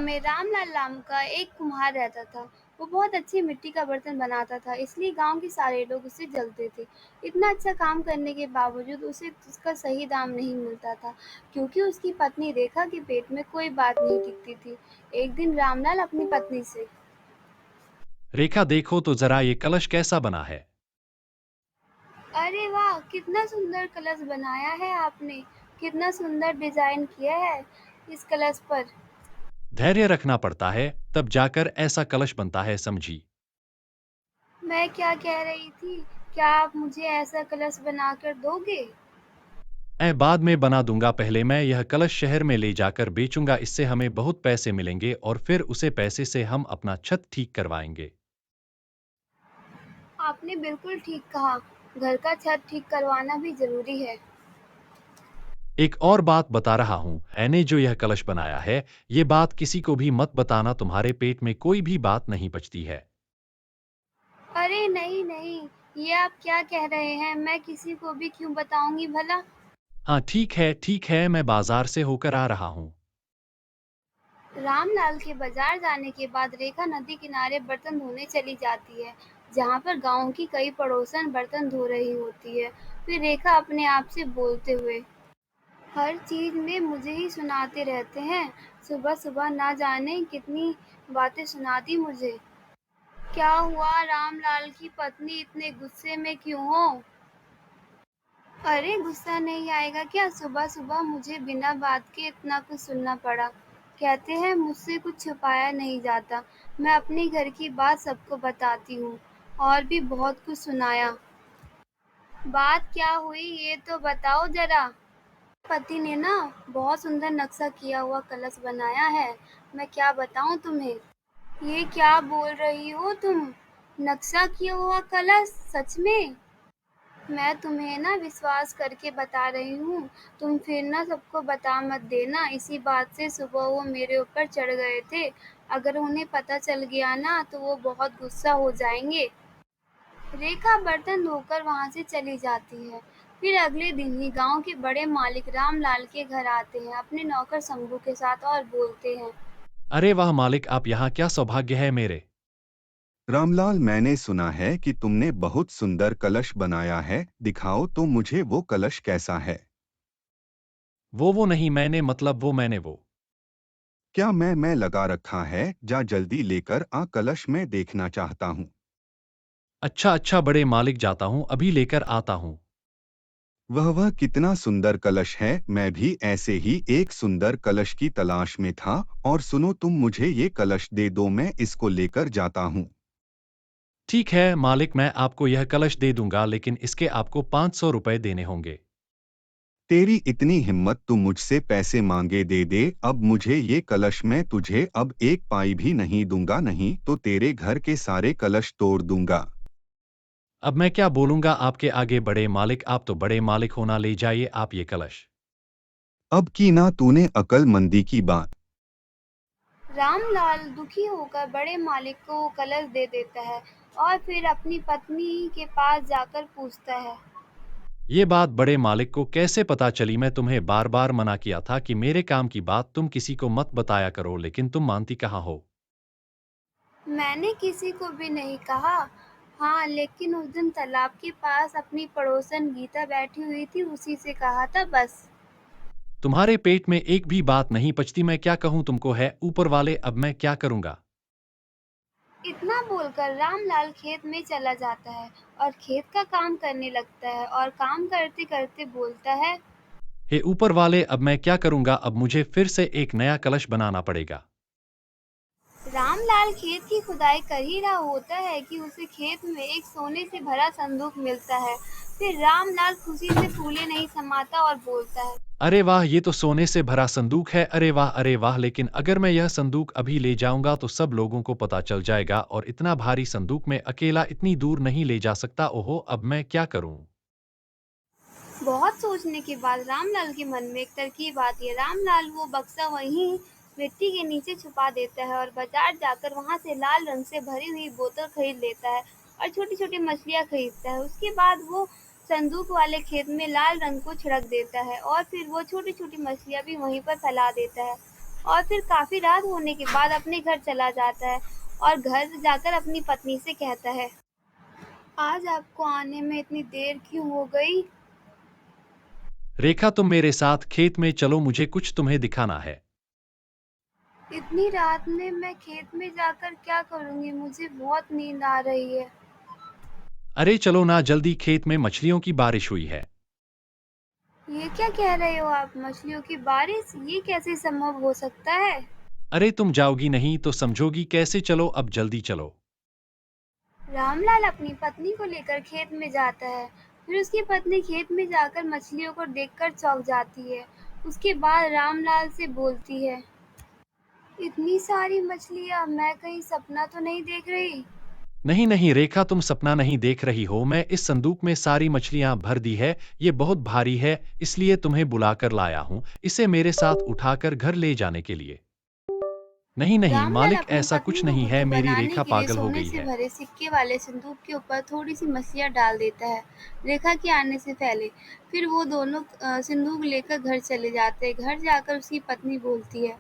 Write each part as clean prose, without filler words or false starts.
में रामलाल नाम का एक कुम्हार रहता था। वो बहुत अच्छी मिट्टी का बर्तन बनाता था, इसलिए गांव के सारे लोग उससे जलते थे। इतना अच्छा काम करने के बावजूद उसे उसका सही दाम नहीं मिलता था, क्योंकि उसकी पत्नी रेखा के पेट में कोई बात नहीं टिकती थी। एक दिन रामलाल अपनी पत्नी से, रेखा देखो तो जरा ये कलश कैसा बना है। अरे वाह! कितना सुंदर कलश बनाया है आपने। कितना सुंदर डिजाइन किया है इस कलश पर। धैर्य रखना पड़ता है, तब जाकर ऐसा कलश बनता है, समझी। मैं क्या कह रही थी, क्या आप मुझे ऐसा कलश बनाकर दोगे? मैं बाद में बना दूंगा, पहले मैं यह कलश शहर में ले जाकर बेचूंगा, इससे हमें बहुत पैसे मिलेंगे और फिर उसे पैसे से हम अपना छत ठीक करवाएंगे। आपने बिल्कुल ठीक कहा, घर का छत ठीक करवाना भी ज़रूरी है। एक और बात बता रहा हूँ, मैंने जो यह कलश बनाया है, ये बात किसी को भी मत बताना, तुम्हारे पेट में कोई भी बात नहीं पचती है। अरे नहीं, नहीं, ये आप क्या कह रहे हैं? मैं किसी को भी क्यों बताऊँगी भला? हाँ ठीक है, मैं बाजार से होकर आ रहा हूँ। रामलाल के बाज़ार जाने के बाद रेखा नदी किनारे बर्तन धोने चली जाती है, जहाँ पर गाँव की कई पड़ोसन बर्तन धो रही होती है। फिर रेखा अपने आप से बोलते हुए, हर चीज़ में मुझे ही सुनाते रहते हैं। सुबह-सुबह ना जाने कितनी बातें सुना दी मुझे। क्या हुआ रामलाल की पत्नी इतने गुस्से में क्यों हो? अरे गुस्सा नहीं आएगा क्या? सुबह-सुबह मुझे बिना बात के इतना कुछ सुनना पड़ा। कहते हैं मुझसे कुछ छुपाया नहीं जाता। मैं अपने घर की बात सबको बताती हूँ और भी बहुत कुछ सुनाया। बात क्या हुई ये तो बताओ ज़रा। पति ने ना बहुत सुंदर नक्शा किया हुआ कलश बनाया है। मैं क्या बताऊँ तुम्हें? ये क्या बोल रही हो तुम? नक्शा किया हुआ कलश? सच में? मैं तुम्हें ना विश्वास करके बता रही हूँ। तुम फिर ना सबको बता मत देना। इसी बात से सुबह वो मेरे ऊपर चढ़ गए थे। अगर उन्हें पता चल गया ना तो वो बहुत गुस्सा हो जाएंगे। रेखा बर्तन धोकर वहाँ से चली जाती है। फिर अगले दिन ही गांव के बड़े मालिक रामलाल के घर आते हैं अपने नौकर शंभू के साथ और बोलते हैं, अरे वाह मालिक, आप यहाँ, क्या सौभाग्य है मेरे। रामलाल, मैंने सुना है कि तुमने बहुत सुंदर कलश बनाया है। दिखाओ तो मुझे वो कलश कैसा है। वो नहीं, मैंने मतलब मैंने वो। क्या मैं लगा रखा है? जा जल्दी लेकर आ, कलश में देखना चाहता हूँ। अच्छा बड़े मालिक, जाता हूँ, अभी लेकर आता हूँ। वह कितना सुंदर कलश है। मैं भी ऐसे ही एक सुंदर कलश की तलाश में था। और सुनो, तुम मुझे ये कलश दे दो, मैं इसको लेकर जाता हूँ। ठीक है मालिक, मैं आपको यह कलश दे दूंगा, लेकिन इसके आपको 500 रुपए देने होंगे। तेरी इतनी हिम्मत, तू मुझसे पैसे मांगे? दे दे अब मुझे ये कलश। मैं तुझे अब एक पाई भी नहीं दूंगा, नहीं तो तेरे घर के सारे कलश तोड़ दूंगा। अब मैं क्या बोलूंगा आपके आगे, बड़े मालिक, आप तो बड़े मालिक होना, ले जाइए आप ये कलश। अब की ना तूने अकलमंदी की बात। रामलाल दुखी होकर बड़े मालिक को वो कलश दे देता है और फिर अपनी पत्नी के पास जाकर पूछता है, ये बात बड़े मालिक को कैसे पता चली? मैं तुम्हें बार बार मना किया था कि मेरे काम की बात तुम किसी को मत बताया करो, लेकिन तुम मानती कहाँ हो। मैंने किसी को भी नहीं कहा। हाँ, लेकिन उस दिन तालाब के पास अपनी पड़ोसन गीता बैठी हुई थी, उसी से कहा था बस। तुम्हारे पेट में एक भी बात नहीं पचती, मैं क्या कहूँ तुमको, है ऊपर वाले, अब मैं क्या करूंगा। इतना बोलकर रामलाल खेत में चला जाता है और खेत का काम करने लगता है और काम करते करते बोलता है, हे ऊपर वाले, अब मैं क्या करूंगा, अब मुझे फिर से एक नया कलश बनाना पड़ेगा। रामलाल खेत की खुदाई कर ही रहा होता है कि उसे खेत में एक सोने से भरा संदूक मिलता है। फिर रामलाल खुशी से फूले नहीं समाता और बोलता है, अरे वाह, ये तो सोने से भरा संदूक है, अरे वाह, लेकिन अगर मैं यह संदूक अभी ले जाऊंगा तो सब लोगों को पता चल जाएगा, और इतना भारी संदूक मैं अकेला इतनी दूर नहीं ले जा सकता। ओहो, अब मैं क्या करूं। बहुत सोचने के बाद रामलाल के मन में एक तरकीब आती है। रामलाल वो बक्सा वहीं मिट्टी के नीचे छुपा देता है और बाजार जाकर वहां से लाल रंग से भरी हुई बोतल खरीद लेता है और छोटी छोटी मछलियां खरीदता है। उसके बाद वो संदूक वाले खेत में लाल रंग को छिड़क देता है और फिर वो छोटी छोटी मछलियां भी वहीं पर फैला देता है। और फिर काफ़ी रात होने के बाद अपने घर चला जाता है और घर जाकर अपनी पत्नी से कहता है, आज आपको आने में इतनी देर क्यों हो गई? रेखा, तुम मेरे साथ खेत में चलो, मुझे कुछ तुम्हें दिखाना है। इतनी रात में मैं खेत में जाकर क्या करूँगी? मुझे बहुत नींद आ रही है। अरे चलो ना जल्दी, खेत में मछलियों की बारिश हुई है। ये क्या कह रहे हो आप? मछलियों की बारिश? ये कैसे संभव हो सकता है? अरे तुम जाओगी नहीं तो समझोगी कैसे, चलो अब जल्दी चलो। रामलाल अपनी पत्नी को लेकर खेत में जाता है। फिर उसकी पत्नी खेत में जाकर मछलियों को देखकर चौंक जाती है। उसके बाद रामलाल से बोलती है, इतनी सारी मछलियाँ, मैं कहीं सपना तो नहीं देख रही? नहीं नहीं रेखा, तुम सपना नहीं देख रही हो, मैं इस संदूक में सारी मछलियां भर दी है। ये बहुत भारी है, इसलिए तुम्हें बुलाकर लाया हूं, इसे मेरे साथ उठाकर घर ले जाने के लिए। नहीं नहीं रामलाल मालिक, अपनी ऐसा पत्नी कुछ को नहीं है, बुद्धू मेरी बनाने रेखा के लिए पागल हो सोने गई से है। भरे सिक्के वाले संदूक के ऊपर थोड़ी सी मछलियाँ डाल देता है, रेखा के आने से पहले। फिर वो दोनों संदूक लेकर घर चले जाते हैं। घर जाकर उसकी पत्नी बोलती है,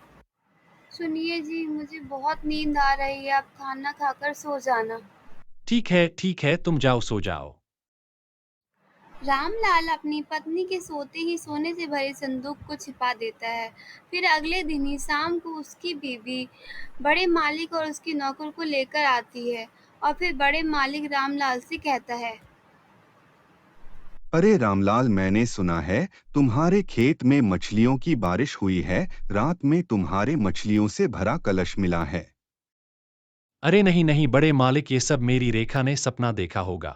सुनिए जी, मुझे बहुत नींद आ रही है, आप खाना खाकर सो जाना। ठीक है, तुम जाओ, सो जाओ। रामलाल अपनी पत्नी के सोते ही सोने से भरे संदूक को छिपा देता है। फिर अगले दिन ही शाम को उसकी बीवी बड़े मालिक और उसके नौकर को लेकर आती है और फिर बड़े मालिक रामलाल से कहता है, अरे रामलाल, मैंने सुना है तुम्हारे खेत में मछलियों की बारिश हुई है। रात में तुम्हारे मछलियों से भरा कलश मिला है। अरे नहीं नहीं बड़े मालिक, ये सब मेरी रेखा ने सपना देखा होगा।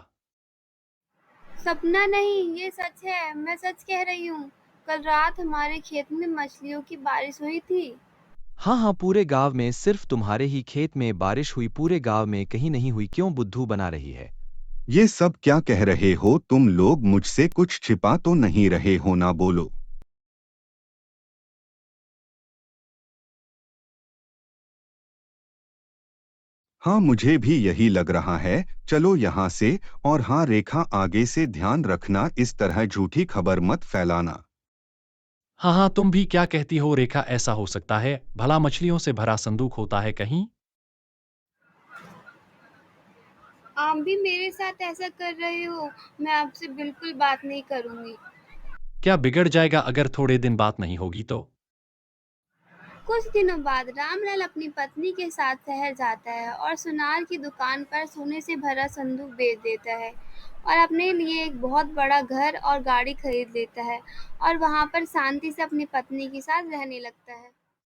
सपना नहीं, ये सच है, मैं सच कह रही हूँ। कल रात हमारे खेत में मछलियों की बारिश हुई थी। हाँ हाँ, पूरे गांव में सिर्फ तुम्हारे ही खेत में बारिश हुई, पूरे गांव में कहीं नहीं हुई। क्यों बुद्धू बना रही है? ये सब क्या कह रहे हो तुम लोग? मुझसे कुछ छिपा तो नहीं रहे हो ना? बोलो। हाँ, मुझे भी यही लग रहा है। चलो यहाँ से। और हाँ रेखा, आगे से ध्यान रखना, इस तरह झूठी खबर मत फैलाना। हाँ हाँ, तुम भी क्या कहती हो रेखा, ऐसा हो सकता है? भला मछलियों से भरा संदूक होता है कहीं? आप भी मेरे साथ ऐसा कर रहे हो? मैं आपसे बिल्कुल बात नहीं करूँगी। क्या बिगड़ जाएगा अगर थोड़े दिन बात नहीं होगी तो? कुछ दिनों बाद रामलाल अपनी पत्नी के साथ शहर जाता है और सुनार की दुकान पर सोने से भरा संदूक बेच देता है और अपने लिए एक बहुत बड़ा घर और गाड़ी खरीद लेता है और वहाँ पर शांति से अपनी पत्नी के साथ रहने लगता है।